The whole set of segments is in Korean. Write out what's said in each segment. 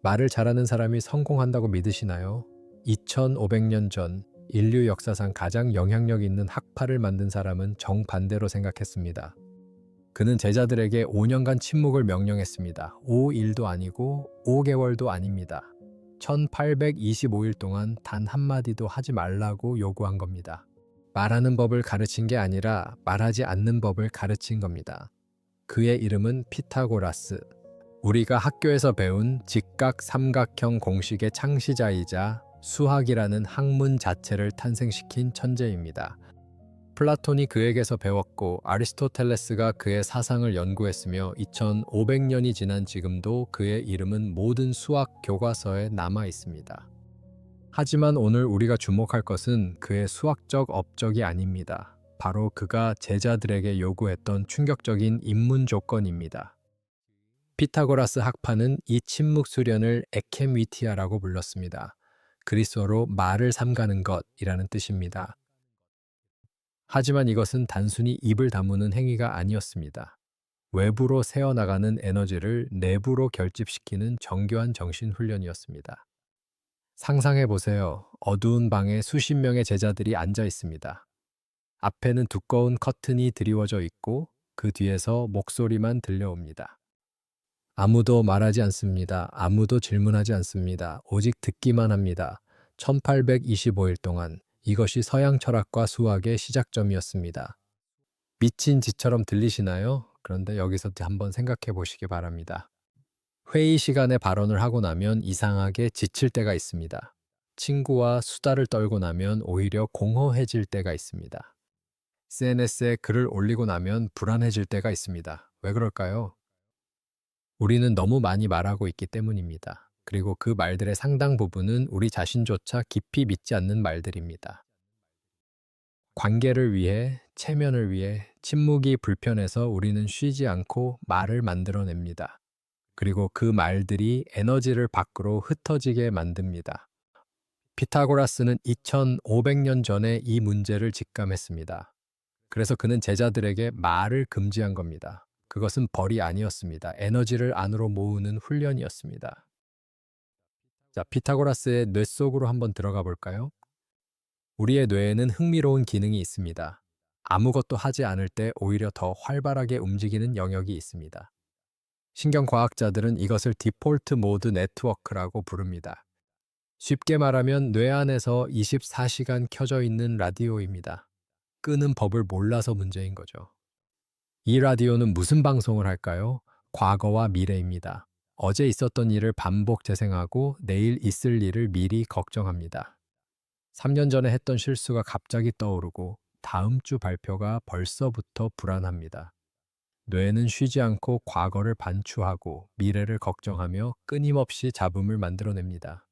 말을 잘하는 사람이 성공한다고 믿으시나요? 2500년 전 인류 역사상 가장 영향력 있는 학파를 만든 사람은 정반대로 생각했습니다. 그는 제자들에게 5년간 침묵을 명령했습니다. 5일도 아니고 5개월도 아닙니다. 1825일 동안 단 한마디도 하지 말라고 요구한 겁니다. 말하는 법을 가르친 게 아니라 말하지 않는 법을 가르친 겁니다. 그의 이름은 피타고라스. 우리가 학교에서 배운 직각 삼각형 공식의 창시자이자 수학이라는 학문 자체를 탄생시킨 천재입니다. 플라톤이 그에게서 배웠고 아리스토텔레스가 그의 사상을 연구했으며 2500년이 지난 지금도 그의 이름은 모든 수학 교과서에 남아 있습니다. 하지만 오늘 우리가 주목할 것은 그의 수학적 업적이 아닙니다. 바로 그가 제자들에게 요구했던 충격적인 입문 조건입니다. 피타고라스 학파는 이 침묵 수련을 에켐위티아라고 불렀습니다. 그리스어로 말을 삼가는 것이라는 뜻입니다. 하지만 이것은 단순히 입을 다무는 행위가 아니었습니다. 외부로 새어나가는 에너지를 내부로 결집시키는 정교한 정신훈련이었습니다. 상상해 보세요. 어두운 방에 수십 명의 제자들이 앉아 있습니다. 앞에는 두꺼운 커튼이 드리워져 있고 그 뒤에서 목소리만 들려옵니다. 아무도 말하지 않습니다. 아무도 질문하지 않습니다. 오직 듣기만 합니다. 1825일 동안 이것이 서양 철학과 수학의 시작점이었습니다. 미친 짓처럼 들리시나요? 그런데 여기서 한번 생각해 보시기 바랍니다. 회의 시간에 발언을 하고 나면 이상하게 지칠 때가 있습니다. 친구와 수다를 떨고 나면 오히려 공허해질 때가 있습니다. SNS에 글을 올리고 나면 불안해질 때가 있습니다. 왜 그럴까요? 우리는 너무 많이 말하고 있기 때문입니다. 그리고 그 말들의 상당 부분은 우리 자신조차 깊이 믿지 않는 말들입니다. 관계를 위해, 체면을 위해 침묵이 불편해서 우리는 쉬지 않고 말을 만들어냅니다. 그리고 그 말들이 에너지를 밖으로 흩어지게 만듭니다. 피타고라스는 2500년 전에 이 문제를 직감했습니다. 그래서 그는 제자들에게 말을 금지한 겁니다. 그것은 벌이 아니었습니다. 에너지를 안으로 모으는 훈련이었습니다. 자, 피타고라스의 뇌 속으로 한번 들어가 볼까요? 우리의 뇌에는 흥미로운 기능이 있습니다. 아무것도 하지 않을 때 오히려 더 활발하게 움직이는 영역이 있습니다. 신경과학자들은 이것을 디폴트 모드 네트워크라고 부릅니다. 쉽게 말하면 뇌 안에서 24시간 켜져 있는 라디오입니다. 끄는 법을 몰라서 문제인 거죠. 이 라디오는 무슨 방송을 할까요? 과거와 미래입니다. 어제 있었던 일을 반복 재생하고 내일 있을 일을 미리 걱정합니다. 3년 전에 했던 실수가 갑자기 떠오르고 다음 주 발표가 벌써부터 불안합니다. 뇌는 쉬지 않고 과거를 반추하고 미래를 걱정하며 끊임없이 잡음을 만들어냅니다.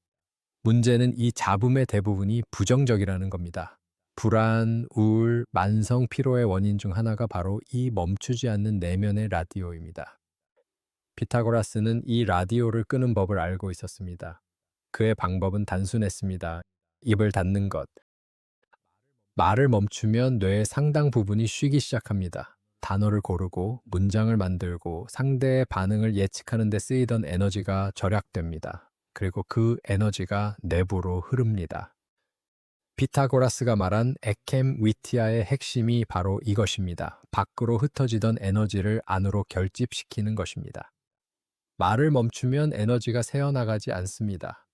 문제는 이 잡음의 대부분이 부정적이라는 겁니다. 불안, 우울, 만성 피로의 원인 중 하나가 바로 이 멈추지 않는 내면의 라디오입니다. 피타고라스는 이 라디오를 끄는 법을 알고 있었습니다. 그의 방법은 단순했습니다. 입을 닫는 것. 말을 멈추면 뇌의 상당 부분이 쉬기 시작합니다. 단어를 고르고 문장을 만들고 상대의 반응을 예측하는 데 쓰이던 에너지가 절약됩니다. 그리고 그 에너지가 내부로 흐릅니다. 피타고라스가 말한 에켐위티아의 핵심이 바로 이것입니다. 밖으로 흩어지던 에너지를 안으로 결집시키는 것입니다. 말을 멈추면 에너지가 새어나가지 않습니다.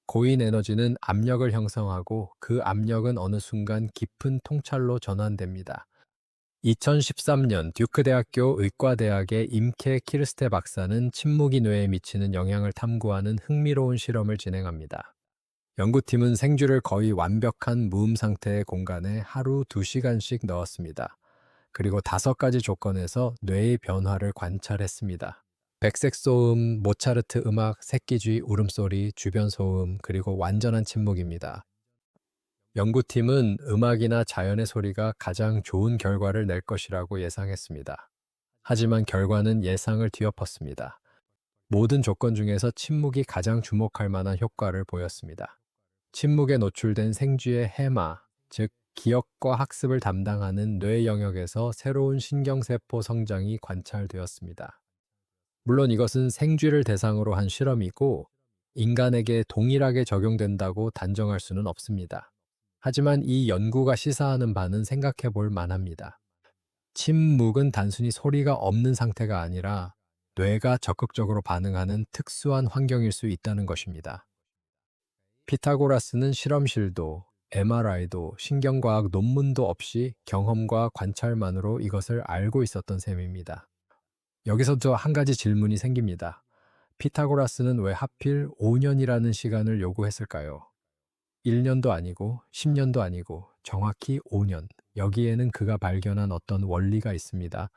고인 에너지는 압력을 형성하고 그 압력은 어느 순간 깊은 통찰로 전환됩니다. 2013년 듀크 대학교 의과대학의 임케 키르스테 박사는 침묵이 뇌에 미치는 영향을 탐구하는 흥미로운 실험을 진행합니다. 연구팀은 생쥐를 거의 완벽한 무음 상태의 공간에 하루 2시간씩 넣었습니다. 그리고 5가지 조건에서 뇌의 변화를 관찰했습니다. 백색 소음, 모차르트 음악, 새끼쥐 울음소리, 주변 소음, 그리고 완전한 침묵입니다. 연구팀은 음악이나 자연의 소리가 가장 좋은 결과를 낼 것이라고 예상했습니다. 하지만 결과는 예상을 뒤엎었습니다. 모든 조건 중에서 침묵이 가장 주목할 만한 효과를 보였습니다. 침묵에 노출된 생쥐의 해마, 즉 기억과 학습을 담당하는 뇌 영역에서 새로운 신경세포 성장이 관찰되었습니다. 물론 이것은 생쥐를 대상으로 한 실험이고 인간에게 동일하게 적용된다고 단정할 수는 없습니다. 하지만 이 연구가 시사하는 바는 생각해 볼 만합니다. 침묵은 단순히 소리가 없는 상태가 아니라 뇌가 적극적으로 반응하는 특수한 환경일 수 있다는 것입니다. 피타고라스는 실험실도 MRI도 신경과학 논문도 없이 경험과 관찰만으로 이것을 알고 있었던 셈입니다. 여기서도 한 가지 질문이 생깁니다. 피타고라스는 왜 하필 5년이라는 시간을 요구했을까요? 1년도 아니고 10년도 아니고 정확히 5년. 여기에는 그가 발견한 어떤 원리가 있습니다.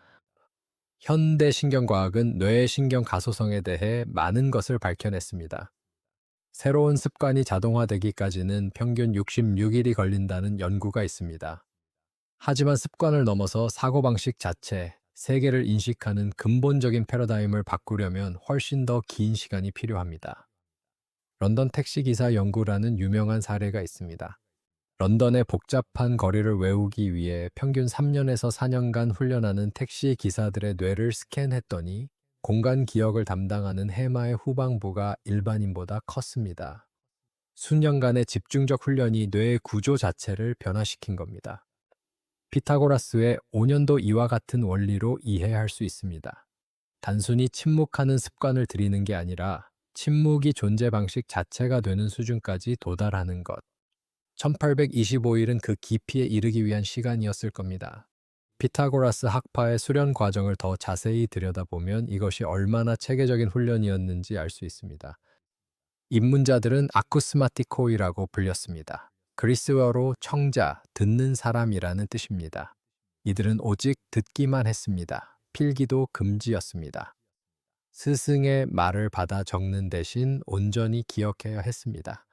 현대 신경과학은 뇌의 신경 가소성에 대해 많은 것을 밝혀냈습니다. 새로운 습관이 자동화되기까지는 평균 66일이 걸린다는 연구가 있습니다. 하지만 습관을 넘어서 사고방식 자체, 세계를 인식하는 근본적인 패러다임을 바꾸려면 훨씬 더 긴 시간이 필요합니다. 런던 택시기사 연구라는 유명한 사례가 있습니다. 런던의 복잡한 거리를 외우기 위해 평균 3년에서 4년간 훈련하는 택시 기사들의 뇌를 스캔했더니 공간 기억을 담당하는 해마의 후방부가 일반인보다 컸습니다. 수년간의 집중적 훈련이 뇌의 구조 자체를 변화시킨 겁니다. 피타고라스의 5년도 이와 같은 원리로 이해할 수 있습니다. 단순히 침묵하는 습관을 들이는 게 아니라 침묵이 존재 방식 자체가 되는 수준까지 도달하는 것. 1825일은 그 깊이에 이르기 위한 시간이었을 겁니다. 피타고라스 학파의 수련 과정을 더 자세히 들여다보면 이것이 얼마나 체계적인 훈련이었는지 알 수 있습니다. 입문자들은 아쿠스마티코이라고 불렸습니다. 그리스어로 청자, 듣는 사람이라는 뜻입니다. 이들은 오직 듣기만 했습니다. 필기도 금지였습니다. 스승의 말을 받아 적는 대신 온전히 기억해야 했습니다.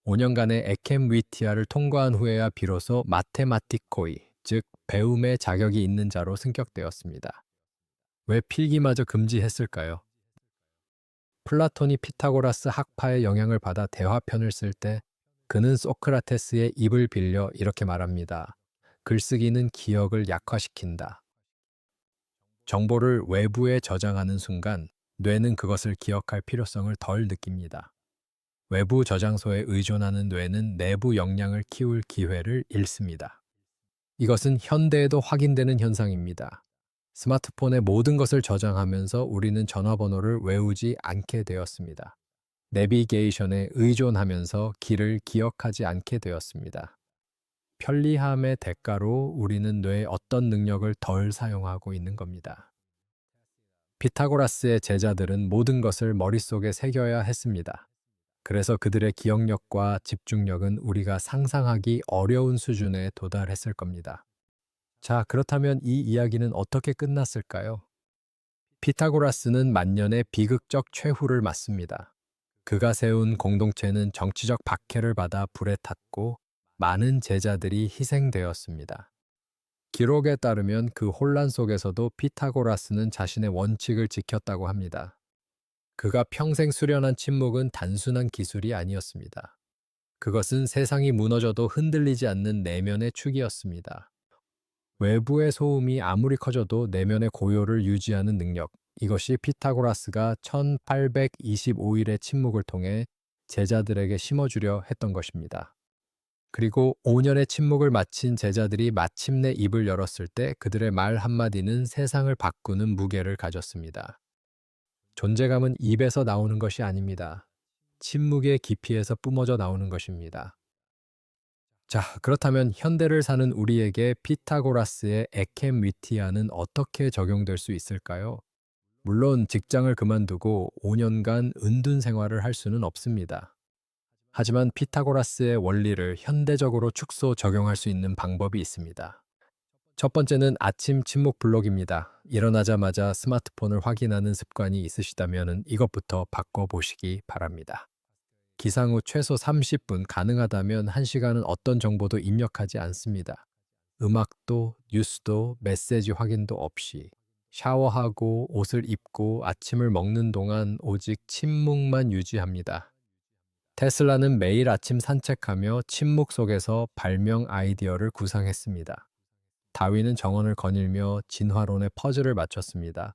5년간의 에켐 위티아를 통과한 후에야 비로소 마테마티코이, 즉 배움의 자격이 있는 자로 승격되었습니다. 왜 필기마저 금지했을까요? 플라톤이 피타고라스 학파의 영향을 받아 대화편을 쓸 때 그는 소크라테스의 입을 빌려 이렇게 말합니다. 글쓰기는 기억을 약화시킨다. 정보를 외부에 저장하는 순간 뇌는 그것을 기억할 필요성을 덜 느낍니다. 외부 저장소에 의존하는 뇌는 내부 역량을 키울 기회를 잃습니다. 이것은 현대에도 확인되는 현상입니다. 스마트폰에 모든 것을 저장하면서 우리는 전화번호를 외우지 않게 되었습니다. 내비게이션에 의존하면서 길을 기억하지 않게 되었습니다. 편리함의 대가로 우리는 뇌의 어떤 능력을 덜 사용하고 있는 겁니다. 피타고라스의 제자들은 모든 것을 머릿속에 새겨야 했습니다. 그래서 그들의 기억력과 집중력은 우리가 상상하기 어려운 수준에 도달했을 겁니다. 자, 그렇다면 이 이야기는 어떻게 끝났을까요? 피타고라스는 만년의 비극적 최후를 맞습니다. 그가 세운 공동체는 정치적 박해를 받아 불에 탔고 많은 제자들이 희생되었습니다. 기록에 따르면 그 혼란 속에서도 피타고라스는 자신의 원칙을 지켰다고 합니다. 그가 평생 수련한 침묵은 단순한 기술이 아니었습니다. 그것은 세상이 무너져도 흔들리지 않는 내면의 축이었습니다. 외부의 소음이 아무리 커져도 내면의 고요를 유지하는 능력, 이것이 피타고라스가 1825일의 침묵을 통해 제자들에게 심어주려 했던 것입니다. 그리고 5년의 침묵을 마친 제자들이 마침내 입을 열었을 때 그들의 말 한마디는 세상을 바꾸는 무게를 가졌습니다. 존재감은 입에서 나오는 것이 아닙니다. 침묵의 깊이에서 뿜어져 나오는 것입니다. 자, 그렇다면 현대를 사는 우리에게 피타고라스의 에켐 위티아는 어떻게 적용될 수 있을까요? 물론 직장을 그만두고 5년간 은둔 생활을 할 수는 없습니다. 하지만 피타고라스의 원리를 현대적으로 축소 적용할 수 있는 방법이 있습니다. 첫 번째는 아침 침묵 블록입니다. 일어나자마자 스마트폰을 확인하는 습관이 있으시다면 이것부터 바꿔보시기 바랍니다. 기상 후 최소 30분, 가능하다면 1시간은 어떤 정보도 입력하지 않습니다. 음악도, 뉴스도, 메시지 확인도 없이 샤워하고 옷을 입고 아침을 먹는 동안 오직 침묵만 유지합니다. 테슬라는 매일 아침 산책하며 침묵 속에서 발명 아이디어를 구상했습니다. 다윈은 정원을 거닐며 진화론의 퍼즐을 맞췄습니다.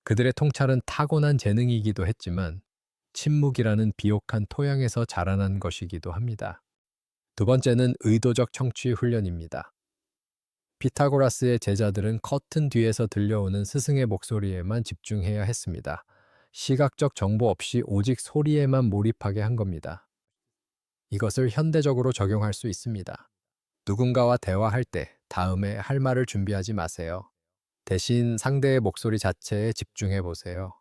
그들의 통찰은 타고난 재능이기도 했지만 침묵이라는 비옥한 토양에서 자라난 것이기도 합니다. 두 번째는 의도적 청취 훈련입니다. 피타고라스의 제자들은 커튼 뒤에서 들려오는 스승의 목소리에만 집중해야 했습니다. 시각적 정보 없이 오직 소리에만 몰입하게 한 겁니다. 이것을 현대적으로 적용할 수 있습니다. 누군가와 대화할 때 다음에 할 말을 준비하지 마세요. 대신 상대의 목소리 자체에 집중해 보세요.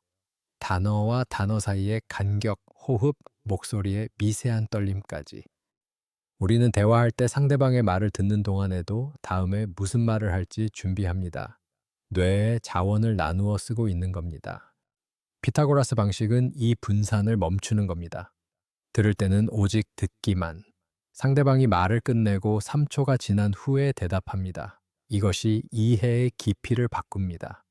단어와 단어 사이의 간격, 호흡, 목소리의 미세한 떨림까지. 우리는 대화할 때 상대방의 말을 듣는 동안에도 다음에 무슨 말을 할지 준비합니다. 뇌의 자원을 나누어 쓰고 있는 겁니다. 피타고라스 방식은 이 분산을 멈추는 겁니다. 들을 때는 오직 듣기만. 상대방이 말을 끝내고 3초가 지난 후에 대답합니다. 이것이 이해의 깊이를 바꿉니다.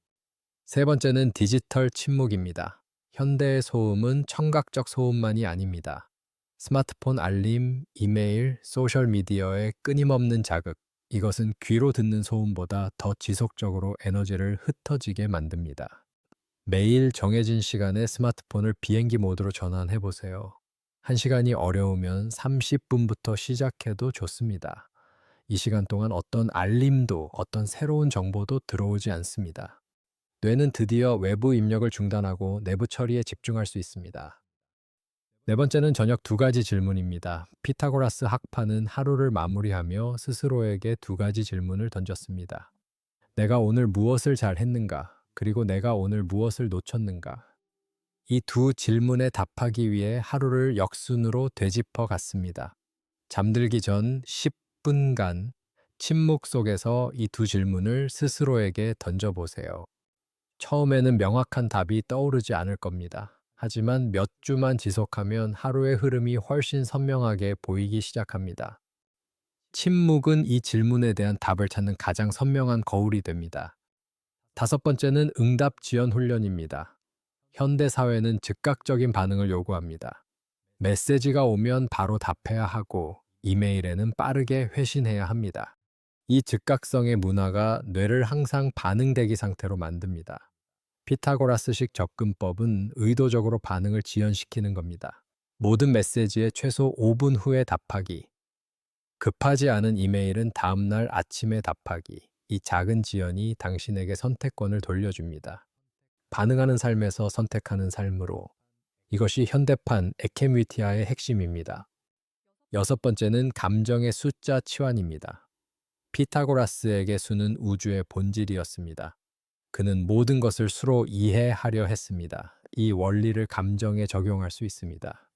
세 번째는 디지털 침묵입니다. 현대의 소음은 청각적 소음만이 아닙니다. 스마트폰 알림, 이메일, 소셜미디어의 끊임없는 자극. 이것은 귀로 듣는 소음보다 더 지속적으로 에너지를 흩어지게 만듭니다. 매일 정해진 시간에 스마트폰을 비행기 모드로 전환해 보세요. 1시간이 어려우면 30분부터 시작해도 좋습니다. 이 시간 동안 어떤 알림도, 어떤 새로운 정보도 들어오지 않습니다. 뇌는 드디어 외부 입력을 중단하고 내부 처리에 집중할 수 있습니다. 네 번째는 저녁 2가지 질문입니다. 피타고라스 학파는 하루를 마무리하며 스스로에게 2가지 질문을 던졌습니다. 내가 오늘 무엇을 잘 했는가? 그리고 내가 오늘 무엇을 놓쳤는가? 이 두 질문에 답하기 위해 하루를 역순으로 되짚어 갔습니다. 잠들기 전 10분간 침묵 속에서 이 두 질문을 스스로에게 던져보세요. 처음에는 명확한 답이 떠오르지 않을 겁니다. 하지만 몇 주만 지속하면 하루의 흐름이 훨씬 선명하게 보이기 시작합니다. 침묵은 이 질문에 대한 답을 찾는 가장 선명한 거울이 됩니다. 5번째는 응답 지연 훈련입니다. 현대 사회는 즉각적인 반응을 요구합니다. 메시지가 오면 바로 답해야 하고 이메일에는 빠르게 회신해야 합니다. 이 즉각성의 문화가 뇌를 항상 반응 대기 상태로 만듭니다. 피타고라스식 접근법은 의도적으로 반응을 지연시키는 겁니다. 모든 메시지에 최소 5분 후에 답하기. 급하지 않은 이메일은 다음날 아침에 답하기. 이 작은 지연이 당신에게 선택권을 돌려줍니다. 반응하는 삶에서 선택하는 삶으로. 이것이 현대판 에케뮤티아의 핵심입니다. 6번째는 감정의 숫자 치환입니다. 피타고라스에게 수는 우주의 본질이었습니다. 그는 모든 것을 수로 이해하려 했습니다. 이 원리를 감정에 적용할 수 있습니다.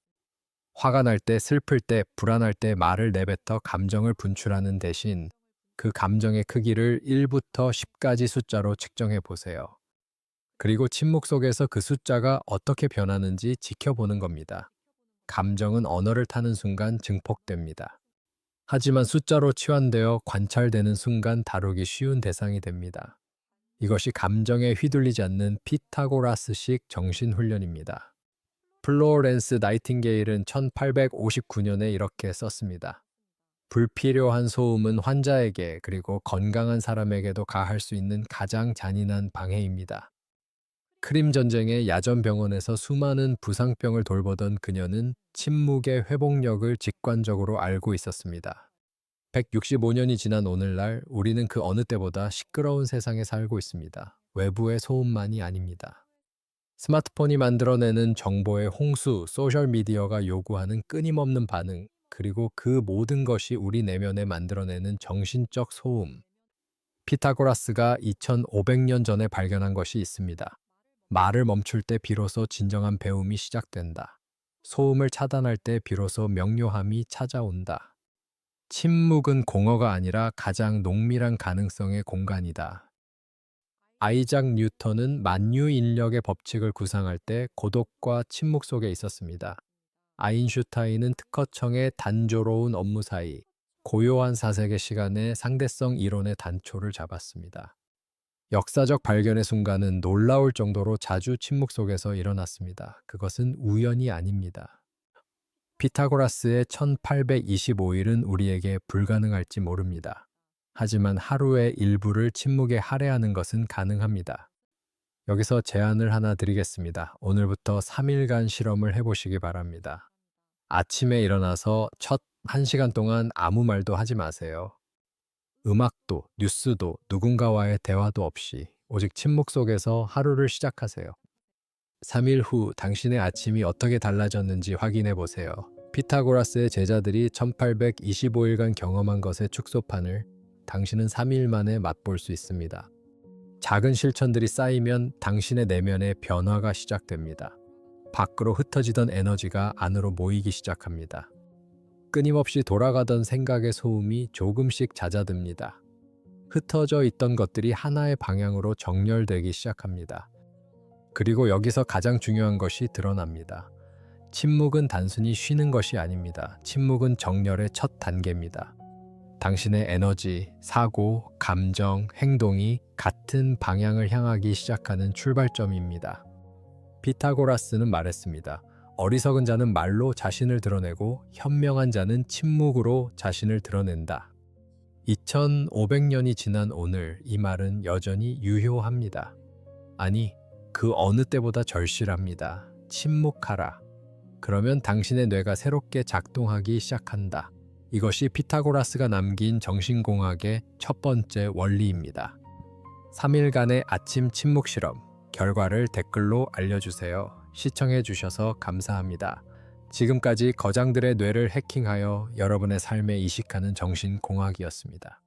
화가 날 때, 슬플 때, 불안할 때 말을 내뱉어 감정을 분출하는 대신 그 감정의 크기를 1부터 10까지 숫자로 측정해 보세요. 그리고 침묵 속에서 그 숫자가 어떻게 변하는지 지켜보는 겁니다. 감정은 언어를 타는 순간 증폭됩니다. 하지만 숫자로 치환되어 관찰되는 순간 다루기 쉬운 대상이 됩니다. 이것이 감정에 휘둘리지 않는 피타고라스식 정신훈련입니다. 플로렌스 나이팅게일은 1859년에 이렇게 썼습니다. 불필요한 소음은 환자에게 그리고 건강한 사람에게도 가할 수 있는 가장 잔인한 방해입니다. 크림 전쟁의 야전 병원에서 수많은 부상병을 돌보던 그녀는 침묵의 회복력을 직관적으로 알고 있었습니다. 165년이 지난 오늘날 우리는 그 어느 때보다 시끄러운 세상에 살고 있습니다. 외부의 소음만이 아닙니다. 스마트폰이 만들어내는 정보의 홍수, 소셜미디어가 요구하는 끊임없는 반응, 그리고 그 모든 것이 우리 내면에 만들어내는 정신적 소음. 피타고라스가 2500년 전에 발견한 것이 있습니다. 말을 멈출 때 비로소 진정한 배움이 시작된다. 소음을 차단할 때 비로소 명료함이 찾아온다. 침묵은 공허가 아니라 가장 농밀한 가능성의 공간이다. 아이작 뉴턴은 만유 인력의 법칙을 구상할 때 고독과 침묵 속에 있었습니다. 아인슈타인은 특허청의 단조로운 업무 사이, 고요한 사색의 시간에 상대성 이론의 단초를 잡았습니다. 역사적 발견의 순간은 놀라울 정도로 자주 침묵 속에서 일어났습니다. 그것은 우연이 아닙니다. 피타고라스의 1825일은 우리에게 불가능할지 모릅니다. 하지만 하루의 일부를 침묵에 할애하는 것은 가능합니다. 여기서 제안을 하나 드리겠습니다. 오늘부터 3일간 실험을 해보시기 바랍니다. 아침에 일어나서 첫 1시간 동안 아무 말도 하지 마세요. 음악도, 뉴스도, 누군가와의 대화도 없이 오직 침묵 속에서 하루를 시작하세요. 3일 후 당신의 아침이 어떻게 달라졌는지 확인해 보세요. 피타고라스의 제자들이 1825일간 경험한 것의 축소판을 당신은 3일 만에 맛볼 수 있습니다. 작은 실천들이 쌓이면 당신의 내면의 변화가 시작됩니다. 밖으로 흩어지던 에너지가 안으로 모이기 시작합니다. 끊임없이 돌아가던 생각의 소음이 조금씩 잦아듭니다. 흩어져 있던 것들이 하나의 방향으로 정렬되기 시작합니다. 그리고 여기서 가장 중요한 것이 드러납니다. 침묵은 단순히 쉬는 것이 아닙니다. 침묵은 정렬의 첫 단계입니다. 당신의 에너지, 사고, 감정, 행동이 같은 방향을 향하기 시작하는 출발점입니다. 피타고라스는 말했습니다. 어리석은 자는 말로 자신을 드러내고 현명한 자는 침묵으로 자신을 드러낸다. 2500년이 지난 오늘 이 말은 여전히 유효합니다. 아니, 그 어느 때보다 절실합니다. 침묵하라. 그러면 당신의 뇌가 새롭게 작동하기 시작한다. 이것이 피타고라스가 남긴 정신공학의 첫 번째 원리입니다. 3일간의 아침 침묵 실험, 결과를 댓글로 알려주세요. 시청해주셔서 감사합니다. 지금까지 거장들의 뇌를 해킹하여 여러분의 삶에 이식하는 정신공학이었습니다.